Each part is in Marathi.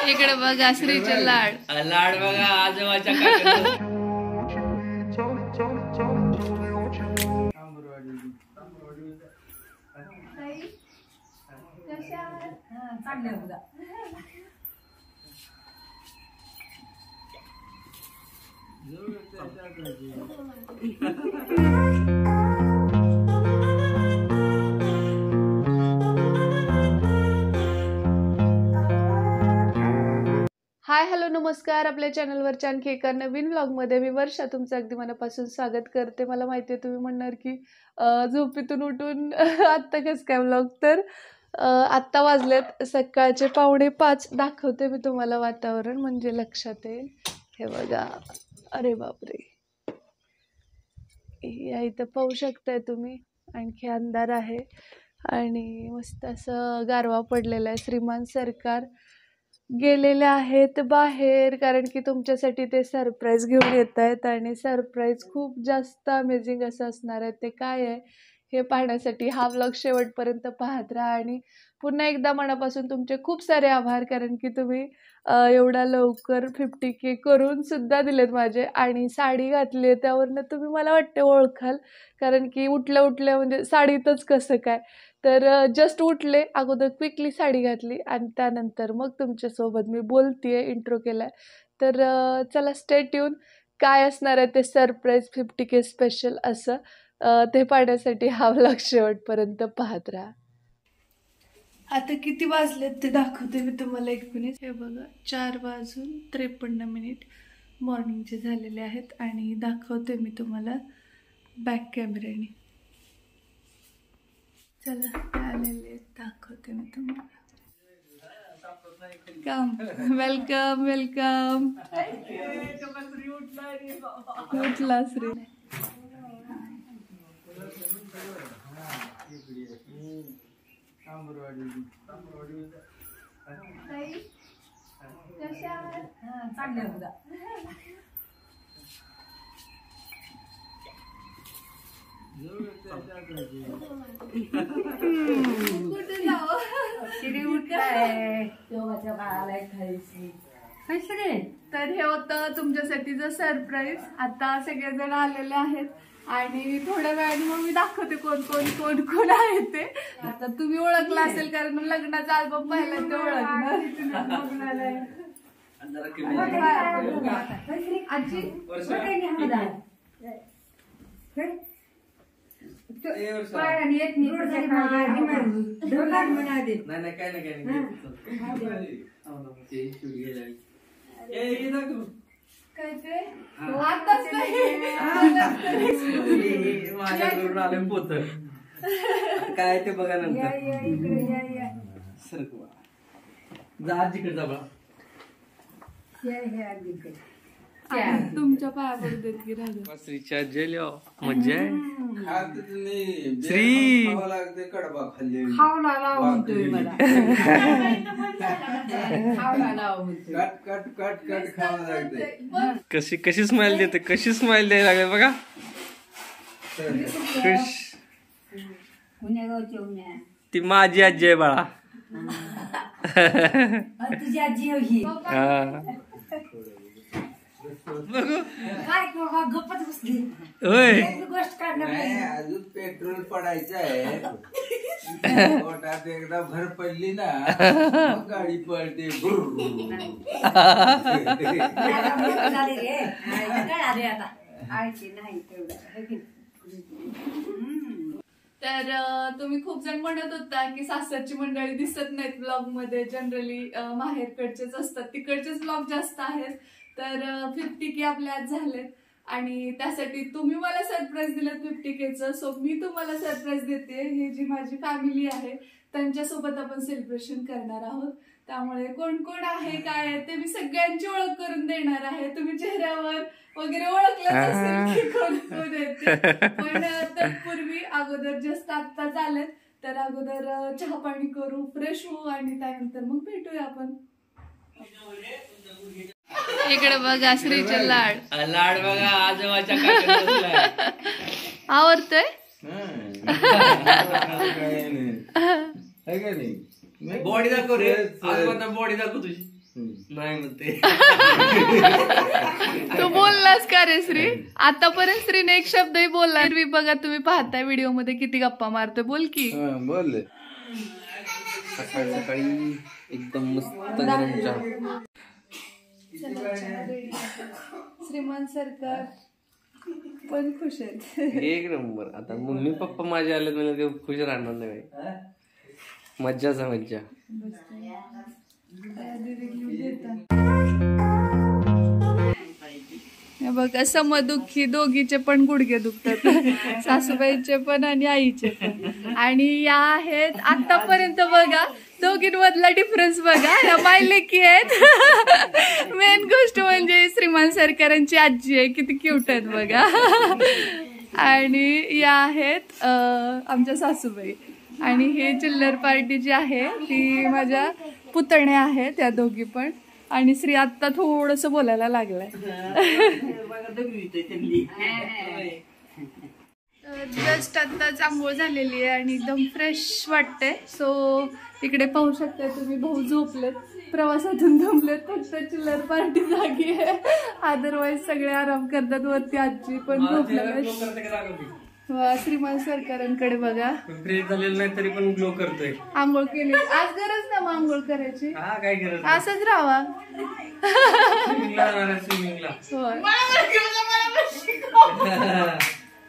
इकडे बघा श्रीचे लाड लाड बघा आजोबाच्या हाय हॅलो नमस्कार. आपल्या चॅनलवरच्या आणखी एका नवीन व्लॉगमध्ये मी वर्षा तुमचं अगदी मनापासून स्वागत करते. मला माहिती आहे तुम्ही म्हणणार की झोपेतून उठून आत्ता कसं काय व्लॉग, तर आत्ता वाजलेत सकाळचे 4:45. दाखवते मी तुम्हाला वातावरण म्हणजे लक्षात येईल. हे बघा, अरे बापरे, या इथं पाहू शकताय तुम्ही. आणखी अंधार आहे आणि मस्त असं गारवा पडलेला आहे. श्रीमान सरकार गेलेले आहेत बाहेर, कारण की तुमच्यासाठी ते सरप्राईज घेऊन येत आहेत आणि सरप्राईज खूप जास्त अमेझिंग असं असणार आहे. ते काय आहे हे पाहण्यासाठी हा व्लॉग शेवटपर्यंत पाहत राहा. आणि पुन्हा एकदा मनापासून तुमचे खूप सारे आभार, कारण की तुम्ही एवढा लवकर 50K करून सुद्धा दिलेत माझे. आणि साडी घातली आहे त्यावरनं तुम्ही मला वाटते ओळखाल, कारण की उठल्या उठल्या म्हणजे साडीतच कसं काय, तर जस्ट उठले अगोदर क्विकली साडी घातली आणि त्यानंतर मग तुमच्यासोबत मी बोलतीये, इंट्रो केलाय. तर चला स्टे ट्यून. काय असणार आहे ते सरप्राईज 50K स्पेशल असं ते पाहण्यासाठी हा व्लॉग शेवटपर्यंत पाहत राहा. आता किती वाजलेत ते दाखवते मी तुम्हाला, 1 मिनिट. हे बघा, 4:53 मॉर्निंगचे झालेले आहेत आणि दाखवते मी तुम्हाला बॅक कॅमेऱ्याने. चला आलेले दाखवते मी तुम्हाला. Welcome welcome. उठला श्री. तर हे होतं तुमच्यासाठीचं सरप्राईज. आता सगळेजण आलेले आहेत आणि थोड्या वेळाने मग मी दाखवते कोण कोण कोण कोण आहे ते. आता तुम्ही ओळखला असेल, कारण लग्नाचा अल्बम पाहिला ते ओळखणार. आजी काय ते आताच माझ्याकडून आले पोत काय ते बघा नंतर. सरकवा जा आजीकडे जा बा. तुमच्या पाया पडतात की राजा श्रीच्या जेल्या मज्जा आहे. श्री कडबा खाल्ले कट कट कट खावा लागते. कशी कशी स्माइल देते, कशी स्माइल द्यायला लागेल बघा. ती माझी आजी आहे बाळा. तुझी आजी बघू गप्पच बसली. होय, गोष्ट काढणार अजून पेट्रोल पडायचं आहे. पोटात एकदा भर पडली ना मग गाडी पळते. तर तुम्ही खूप जण म्हणत होता की सासरची मंडळी दिसत नाहीत ब्लॉग मध्ये. जनरली माहेरकडचेच असतात, तिकडचेच ब्लॉग जास्त आहेत. तर 50K आपल्या आज झालेत आणि त्यासाठी तुम्ही मला सरप्राईज दिलं 50Kचं. सो मी तुम्हाला सरप्राईज देते. ही जी माझी फॅमिली आहे त्यांच्यासोबत आपण सेलिब्रेशन करणार आहोत. त्यामुळे कोण कोण आहे काय आहे ते मी सगळ्यांची ओळख करून देणार आहे. तुम्ही चेहऱ्यावर वगैरे ओळखलंच असेल की कोण कोण येते, पण तत्पूर्वी अगोदर जस्ट आत्ता झालेत. तर अगोदर चहा पाणी करू, फ्रेश होऊ आणि त्यानंतर मग भेटूया आपण. इकडे बघा श्रीचे लाड. लाड बघा आजोबाच्या आवडतोय. आहे का नाही? बॉडी दाखव रे, आज बॉडी दाखव तुझी. नाही म्हणते. तू बोललास का रे श्री? आतापर्यंत श्रीने एक शब्दही बोलला. मी बघा तुम्ही पाहताय व्हिडिओ मध्ये किती गप्पा मारतोय. बोल की. बोल. सकाळी सकाळी एकदम मस्त गरम चहा. श्रीमान सरकार पण खुश आहेत. एक नंबर. आता मम्मी पप्पा माझे आले म्हणजे खुश राहणार नाही. मज्जाचा मज्जा. बघा समदुःखी दोघीचे पण गुडघे दुखतात. सासूबाईचे पण आणि आईचे पण. आणि या आहेत आतापर्यंत बघा दोघींमधला डिफरन्स बघा. या मायले की आहेत. मेन गोष्ट म्हणजे श्रीमान सरकारांची आजी आहे, किती क्यूट आहेत बघा. आणि या आहेत आमच्या सासूबाई. आणि हे चिल्लर पार्टी जी आहे ती माझ्या पुतण्या आहेत, त्या दोघी पण. आणि श्री आता थोडस बोलायला लागलाय. जस्ट आताच आंघोळ झालेली आहे आणि एकदम फ्रेश वाटते. सो इकडे पाहू शकता तुम्ही, भाऊ झोपलेत, प्रवासातून दमलेत, फक्त चिल्लर पार्टी जागी आहे. अदरवाईज सगळे आराम करतात. वरती आजी पण झोपलेत. श्रीमान सरकारांकडे बघा. फ्रेश झालेलं नाही तरी पण ग्लो करतोय. आंघोळ केली आज, गरज ना मग आंघोळ करायची. हा काय गरज, असंच राहावा. स्विमिंगला. होय.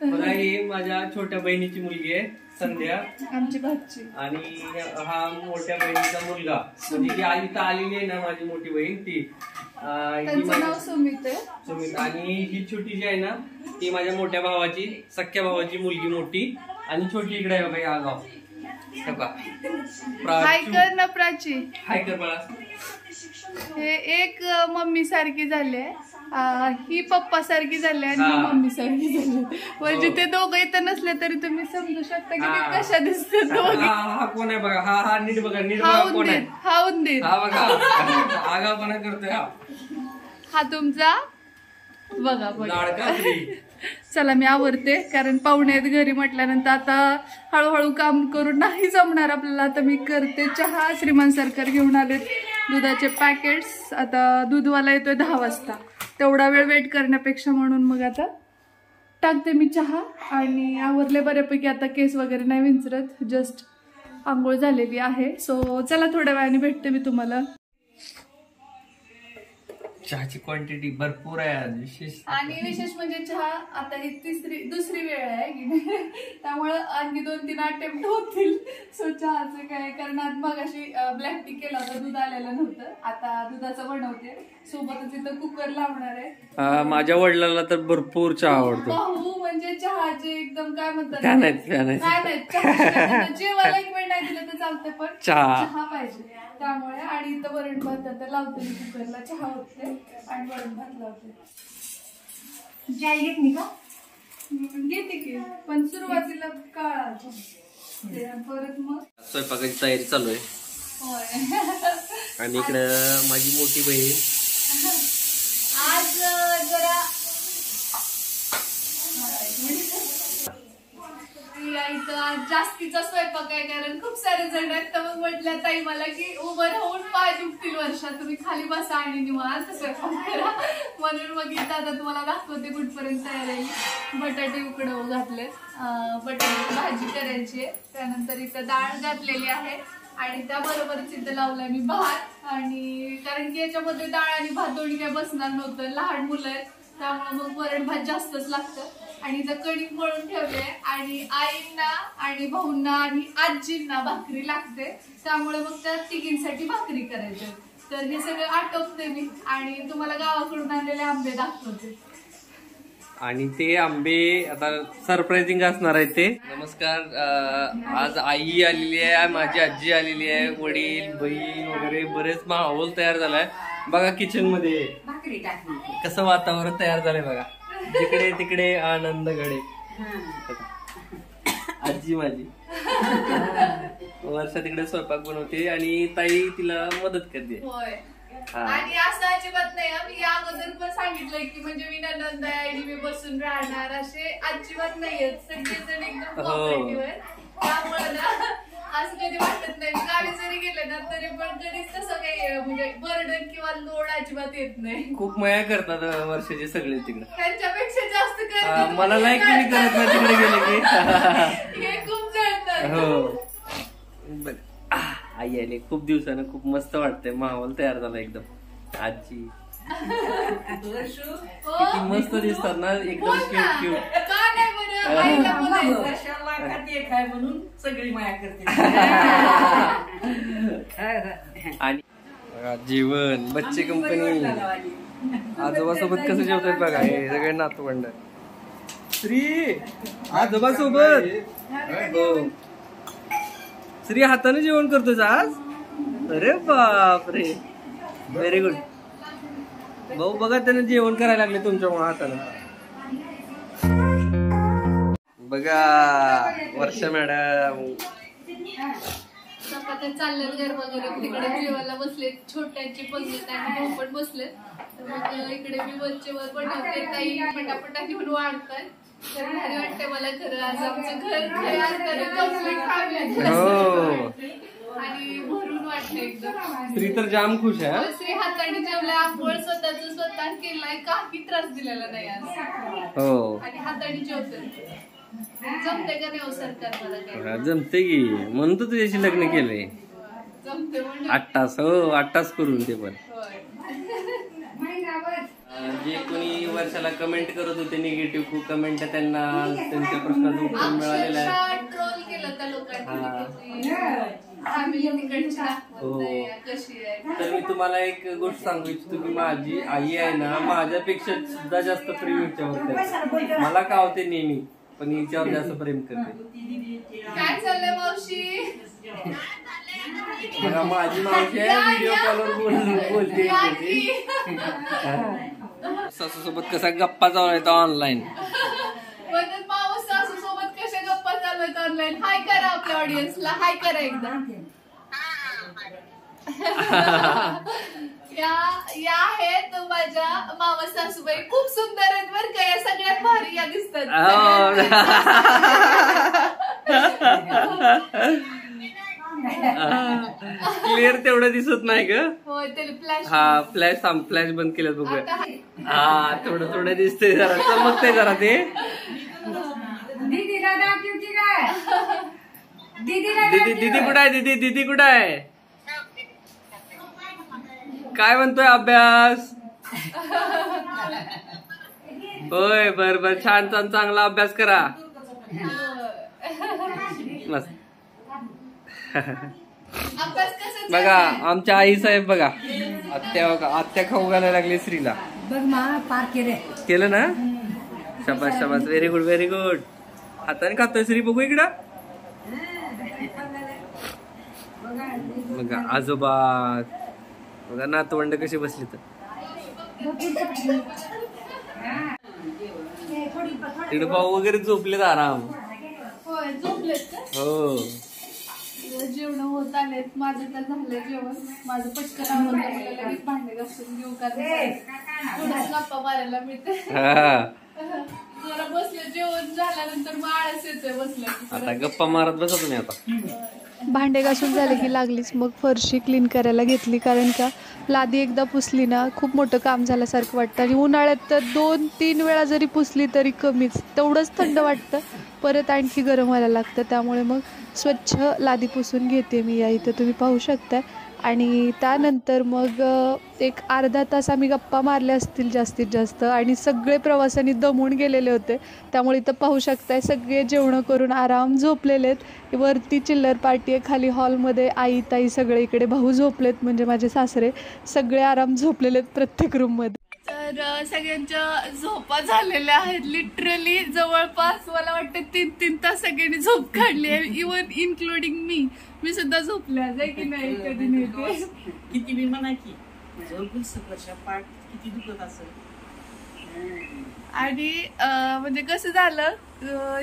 मला ही माझ्या छोट्या बहिणीची मुलगी आहे संध्या, आमची भाची. आणि हा मोठ्या बहिणीचा मुलगा. म्हणजे ती आई तर आलेली आहे ना माझी मोठी बहीण, ती त्यांचं नाव सुमित आहे. सुमित. आणि ही छोटी जी आहे ना ती माझ्या मोठ्या भावाची, सख्या भावाची मुलगी मोठी. आणि छोटी इकडे आहे बघा गाव. हाय कर ना प्राची. हाय कर बाळा. हे एक मम्मी सारखी झाले, ही पप्पा सारखी झाली आणि ही मम्मी सारखी झाली. म्हणजे ते दोघं इथं नसले तरी तुम्ही समजू शकता की ते कशा दिसतात दोघे. हा कोण आहे बघा. हा नीट बघा, नीट बघा कोण आहे. हा उंदीर. हा बघा आगावपणा करतोय. हा तुमचा बघा बघा लाडका श्री. चला मी आवरते, कारण पाहुणे आहेत घरी म्हटल्यानंतर आता हळूहळू काम करून नाही जमणार आपल्याला. आता मी करते चहा. श्रीमान सरकार घेऊन आलेत दुधाचे पॅकेट्स. आता दूधवाला येतोय 10 वाजता. तेवढा वेळ वेट करण्यापेक्षा म्हणून मग आता टाकते मी चहा. आणि आवरले बऱ्यापैकी. आता केस वगैरे नाही विंचरत, जस्ट आंघोळ झालेली आहे. सो चला थोड्या वेळाने भेटते मी तुम्हाला. चहाची क्वांटिटी भरपूर आहे आज. विशेष म्हणजे चहा आता ही दुसरी वेळ आहे की नाही, त्यामुळे आणखी 2-3 अटेम्प्ट होतील. सो चहाचं काय, कारण आज मग अशी ब्लॅक टी केला होता, दूध आलेलं नव्हतं. आता दुधाचं बनवते, सोबतच इथं कुकर लावणार आहे. माझ्या वडिलांना तर भरपूर चहा आवडतो. भाऊ म्हणजे चहाचे एकदम काय म्हणतात, काय नाही जेवायला एक वेळ नाही दिलं तर चालतं, पण चहा पाहिजे. त्यामुळे आणि इथं वरण भात आता लावते मी कुकरला. चहा होते आणि वरण भात लावते. जाय घेत नाही का? घेते की, पण सुरुवातीला काळा परत मग स्वयंपाकाची तयारी चालू आहे. आणि इकडं माझी मोठी बहीण आज जरा इथं आज जास्तीचा स्वयंपाक आहे, कारण खूप सारे जण आहेत. तर मग म्हटलं ताई मला की उभं राहून पाय दुखतील वर्षा, तुम्ही खाली बसा आणि निवांत स्वयंपाक करा. म्हणून मग इथं आता तुम्हाला दाखवते कुठपर्यंत तयार आहे. बटाटे उकडवून घातलेत, बटाट्याची भाजी करायची आहे. त्यानंतर इथं डाळ घातलेली आहे आणि त्याबरोबरच इथं लावलाय मी भात. आणि कारण की याच्यामध्ये डाळ आणि भात दोन्ही काय बसणार नव्हतं, लहान मुलं आहेत, त्यामुळे मग वरण भात जास्तच लागतं. आणि इथं कणिक मळून ठेवले आणि आईंना आणि भाऊंना आणि आजींना भाकरी लागते, त्यामुळे मग त्या तिघींसाठी भाकरी करायची. तर हे सगळं आटोपते मी आणि तुम्हाला गावाकडून आणलेले आंबे दाखवते. आणि ते आंबे आता सरप्राइझिंग असणार आहे ते. नमस्कार. आज आई आलेली आहे, माझी आजी आलेली आहे, वडील बहीण वगैरे बरेच माहोल तयार झालाय बघा. किचन मध्ये कसं वातावरण तयार झालंय बघा. जिकडे तिकडे आनंदगडे. आजी माझी वर्षा तिकडे स्वयंपाक बनवते आणि ताई तिला मदत करते. आणि असं अजिबात नाही, मी या अगोदर पण सांगितलंय की म्हणजे मी नंद आहे आणि मी बसून राहणार, असे अजिबात नाहीयेत. सगळेजण एकदम कॉपरेटिव्ह आहेत. त्यामुळे ना असं कधी वाटत नाही. गावी जरी गेले ना तरी पण कधीच तसं काही म्हणजे बर्डन किंवा लोड अजिबात येत नाही. खूप माया करतात वर्षाचे सगळे तिकडे. त्यांच्यापेक्षा जास्त करतात. मला लाईक कोणी करत नाही तिकडे गेले की. हे खूप जळतात. हो आई आली खूप दिवसानं. खूप मस्त वाटतंय. माहोल तयार झाला एकदम. आजी किती मस्त दिसतात ना एकदम क्यूट क्यूट. का नाही बरं आईला बोलायचं. म्हणून सगळी माया करते. आणि जेवण बच्चे कंपनी आजोबा सोबत कसं जेवतात बघा. हे सगळे नातवंड. श्री आजोबा सोबत. हो श्री हाताने जेवण करतोस आज. अरे बापरे व्हेरी गुड. भाऊ बघा त्याने जेवण करायला लागले तुमच्यामुळे हाताने. बघा वर्षा मॅडम चपात्या चालल्यात गरबा गरम. तिकडे जेवायला बसले छोट्यांची पंगत आणि भाऊ पण बसले. तर मग इकडे मी वरचेवर बनवते. ताई पटापटा घेऊन वाढताय. तर भारी वाटतंय मला खरं. आज आमचं घर आणि भरून वाटतं एकदम. श्री तर जाम खुश आहे. श्री हाताने जेवलाय. आंघोळ स्वतः केलाय. काही त्रास दिलेला नाही आज. हो आणि हाताने जेवतोय. जमते का नाही सरकार मला काय. जमते की म्हणून तर तुझ्याशी लग्न केलंय. जमते म्हणजे 8 तास. हो 8 तास करून ते पण. जे कोणी वर्षाला कमेंट करत होते निगेटिव्ह खूप कमेंट त्यांना त्यांच्या प्रश्नाचं उत्तर मिळालेलं आहे. ट्रोल केलं त्या लोकांनी. फॅमिली तिकडची दाखवते कशी आहे. तर मी तुम्हाला एक गोष्ट सांगू इच्छितो की माझी आई आहे ना माझ्यापेक्षा सुद्धा जास्त प्रेम हिच्यावर करते. मला कावते नेहमी पण हिच्यावर जास्त प्रेम करते. काय चाललंय मावशी. बघा माझी मावशी आहे व्हिडिओ कॉलवर बोलते. सासू सोबत कसा गप्पा चालू आहे ऑनलाईन. मावस सासू सोबत कशा गप्पा चालू आहेत ऑनलाईन. हाय करा आपल्या ऑडियन्सला. हाय करा एकदा. या आहेत माझ्या मावस सासूबाई. खूप सुंदर आहेत बरं का. या सगळ्यात भारी या दिसतात. क्लिअर तेवढं दिसत नाही ग. फ्लॅश. हा फ्लॅश बंद केलं बघूया. हा थोडं थोडं दिसतंय जरा चमकतंय जरा ते. दीदी कुठं आहे. दीदी कुठं आहे. काय म्हणतोय अभ्यास. होय बर छान चांगला अभ्यास करा. मस्त. बघा आमच्या आई साहेब बघा. आत्या खाऊ घालायला लागली श्रीला. केलं ना. शाबास व्हेरी गुड. हाताने खातोय श्री. बघू इकडं. बघा आजोबा. बघा नातवंड कशी बसली तर. तिकडे भाऊ वगैरे झोपलेत आराम. होय झोपलेत. हो जेवण होत आलेत. माझं तर झालंय जेवण. माझं पटकन आवडलं. लगेच भांडे घासून घेऊ कारण थोडंच गप्पा मारायला मिळते. जरा बसले जेवण झाल्यानंतर मग आळस येतोय बसलं. आता गप्पा मारत बसा तुम्ही आता. भांडे घासून झाले की लागलीच मग फरशी क्लीन करायला घेतली. कारण का लादी एकदा पुसली ना खूप मोठं काम झाल्यासारखं वाटतं. आणि उन्हाळ्यात तर 2-3 वेळा जरी पुसली तरी कमीच. तेवढंच थंड वाटतं. परत आणखी गरम व्हायला लागतं. त्यामुळे मग स्वच्छ लादी पुसून घेते मी. या इथं तुम्ही पाहू शकता. आणि त्यानंतर मग एक अर्धा तास आम्ही गप्पा मारल्या असतील जास्तीत जास्त. आणि सगळे प्रवासांनी दमून गेलेले होते. त्यामुळे इथं पाहू शकताय सगळे जेवणं करून आराम झोपलेले आहेत. वरती चिल्लर पार्टी आहे. खाली हॉलमध्ये आई ताई सगळे इकडे भाऊ झोपलेत म्हणजे माझे सासरे. सगळे आराम झोपलेले आहेत प्रत्येक रूममध्ये. तर सगळ्यांच्या झोपा झालेल्या आहेत. लिटरली जवळपास मला वाटतं 3-3 तास सगळ्यांनी झोप काढली आहे. इवन इन्क्लुडिंग मी सुद्धा झोपले आहे की नाही. कधी नाही किती मी म्हणा की पाठ किती दुखत असेल. आणि म्हणजे कसं झालं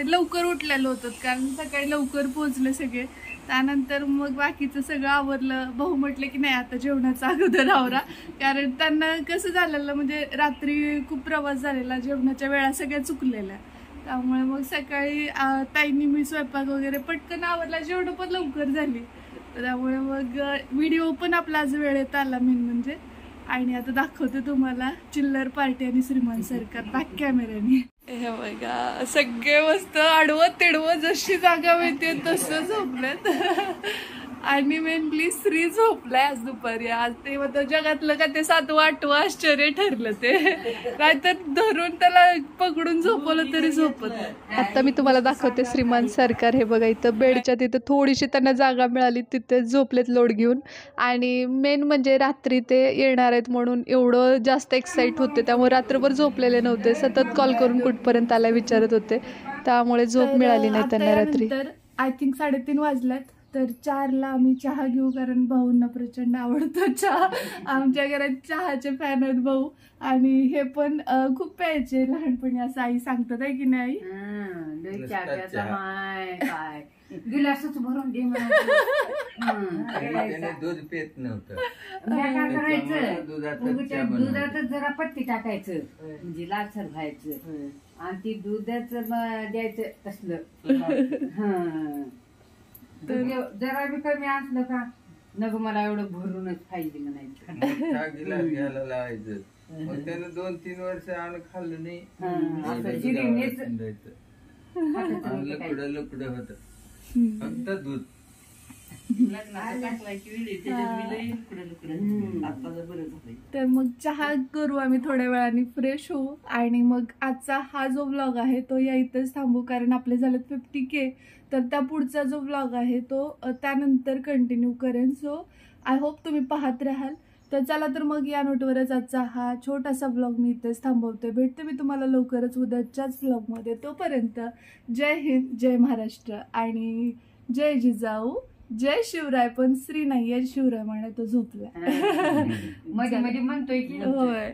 लवकर उठलेलं होतं कारण सकाळी लवकर पोहोचले सगळे. त्यानंतर मग बाकीचं सगळं आवरलं. भाऊ म्हटलं की नाही आता जेवणाचा अगोदर आवरा. कारण त्यांना कसं झालेलं म्हणजे रात्री खूप प्रवास झालेला. जेवणाच्या वेळा सगळ्या चुकलेल्या. त्यामुळे मग सकाळी ताईंनी मी स्वयंपाक वगैरे पटकन आवरला, जेवढं पण लवकर झाली. त्यामुळे मग व्हिडिओ पण आपला आज वेळेत आला मेन म्हणजे. आणि आता दाखवते तुम्हाला चिल्लर पार्टी आणि श्रीमान सरकार बॅक कॅमेऱ्याने. हे बघा सगळे मस्त आडवं तिडवं जशी जागा मिळते तसं झोपल्यात. आणि मेनली श्री झोपलाय आज दुपारी. आज ते होतं जगातलं का ते 7वं 8वं आश्चर्य ठरलं ते. नाहीतर धरून त्याला पकडून झोपवलं तरी झोपत नाही. आता मी तुम्हाला दाखवते श्रीमान सरकार. हे बघा इथं बेडच्या तिथं थोडीशी त्यांना जागा मिळाली तिथे झोपलेत लोड घेऊन. आणि मेन म्हणजे रात्री ते येणार आहेत म्हणून एवढं जास्त एक्साइट होते, त्यामुळे रात्रभर झोपलेले नव्हते. सतत कॉल करून कुठपर्यंत आला विचारत होते, त्यामुळे झोप मिळाली नाही त्यांना रात्री. आय थिंक 3:30 वाजल्यात. तर 4ला आम्ही चहा घेऊ, कारण भाऊंना प्रचंड आवडतो चहा. आमच्या घरात चहाचे फॅन आहेत भाऊ. आणि हे पण खूप प्यायचे लहानपणी, असं आई सांगतात आहे की नाही? काय गिलासच भरून दे दूध पेत नव्हतं. काय करायचं, दुधातच जरा पत्ती टाकायचं म्हणजे लालसर व्हायचं आणि ती दुधाच द्यायचं तसलं. जरा बी कमी असलं का नको मला एवढं भरूनच पाहिजे म्हणायचं. गिलास घ्यायला लावायचं. मग त्यानं 2-3 वर्ष आलं खाल्लं नाही. लुकडं होत फक्त दूध. तर मग चहा करू आम्ही थोड्या वेळाने, फ्रेश होऊ. आणि मग आजचा हा जो व्लॉग आहे तो या इथंच थांबू, कारण आपले झालेत 50K. तर त्या पुढचा जो व्लॉग आहे तो त्यानंतर कंटिन्यू करेन. सो आय होप तुम्ही पाहत राहाल. तर चला तर मग या नोटवरच आजचा हा छोटासा व्लॉग मी इथेच थांबवते. भेटते मी तुम्हाला लवकरच उद्याच्याच व्लॉगमध्ये. तोपर्यंत जय हिंद, जय महाराष्ट्र आणि जय जिजाऊ, जय शिवराय. पण श्री नाहीये, शिवराय म्हणे तो झोपला. मध्ये मध्ये म्हणतोय की होय.